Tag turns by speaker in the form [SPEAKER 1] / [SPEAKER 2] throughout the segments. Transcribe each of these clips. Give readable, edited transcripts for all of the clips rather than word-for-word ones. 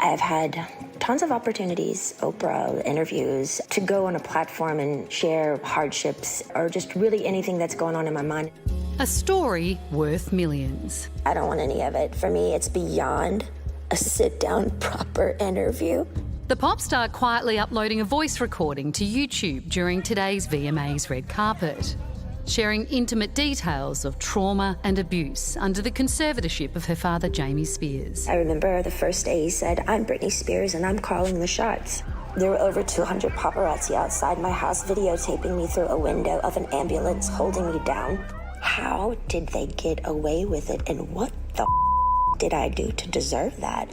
[SPEAKER 1] I've had tons of opportunities, Oprah, interviews, to go on a platform and share hardships or just really anything that's going on in my mind.
[SPEAKER 2] A story worth millions.
[SPEAKER 1] I don't want any of it. For me, it's beyond a sit-down, proper interview.
[SPEAKER 2] The pop star quietly uploading a voice recording to YouTube during today's VMA's red carpet, sharing intimate details of trauma and abuse under the conservatorship of her father, Jamie Spears.
[SPEAKER 1] I remember the first day he said, "I'm Britney Spears and I'm calling the shots." There were over 200 paparazzi outside my house videotaping me through a window of an ambulance, holding me down. How did they get away with it, and what the did I do to deserve that?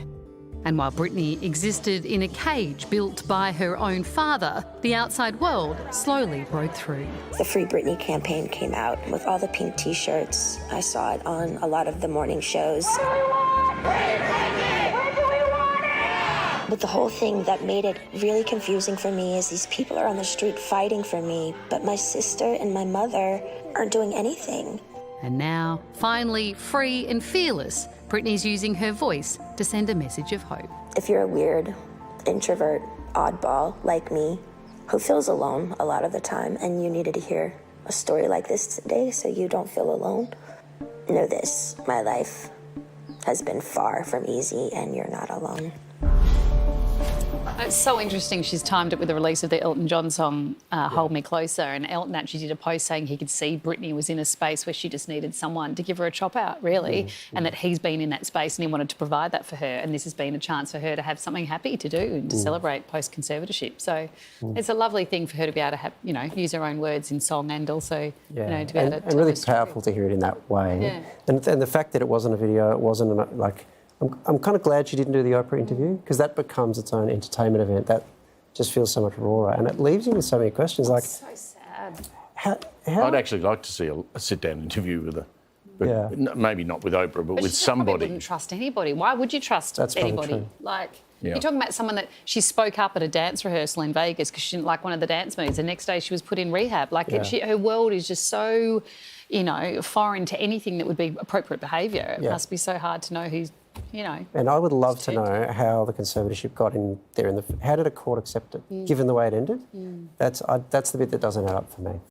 [SPEAKER 2] And while Britney existed in a cage built by her own father, the outside world slowly broke through.
[SPEAKER 1] The Free Britney campaign came out with all the pink T-shirts. I saw it on a lot of the morning shows.
[SPEAKER 3] What do we want? Free Britney! What do we want it?
[SPEAKER 1] But the whole thing that made it really confusing for me is these people are on the street fighting for me, but my sister and my mother aren't doing anything.
[SPEAKER 2] And now, finally free and fearless, Britney's using her voice to send a message of hope.
[SPEAKER 1] If you're a weird, introvert, oddball like me, who feels alone a lot of the time, and you needed to hear a story like this today so you don't feel alone, know this: my life has been far from easy, and you're not alone.
[SPEAKER 4] It's so interesting. She's timed it with the release of the Elton John song, Hold Me Closer, and Elton actually did a post saying he could see Britney was in a space where she just needed someone to give her a chop out, really, and that he's been in that space and he wanted to provide that for her, and this has been a chance for her to have something happy to do and to celebrate post-conservatorship. So it's a lovely thing for her to be able to have, you know, use her own words in song and also, you know, to be able to
[SPEAKER 5] and really powerful to hear it in that way.
[SPEAKER 4] Yeah.
[SPEAKER 5] And the fact that it wasn't a video, it wasn't like... I'm kind of glad she didn't do the Oprah interview, because that becomes its own entertainment event. That just feels so much rawer, and it leaves you with so many questions. Like,
[SPEAKER 4] so sad.
[SPEAKER 5] How
[SPEAKER 6] I'd actually like to see a sit-down interview with her. But maybe not with Oprah, but with
[SPEAKER 4] She
[SPEAKER 6] somebody.
[SPEAKER 4] probably wouldn't trust anybody. Why would you trust anybody?
[SPEAKER 5] True.
[SPEAKER 4] Like, you're talking about someone that she spoke up at a dance rehearsal in Vegas because she didn't like one of the dance moves. The next day she was put in rehab. Like, her world is just so, you know, foreign to anything that would be appropriate behaviour. It must be so hard to know who's, you know.
[SPEAKER 5] And I would love to know how the conservatorship got in there. How did a court accept it, given the way it ended? That's the bit that doesn't add up for me.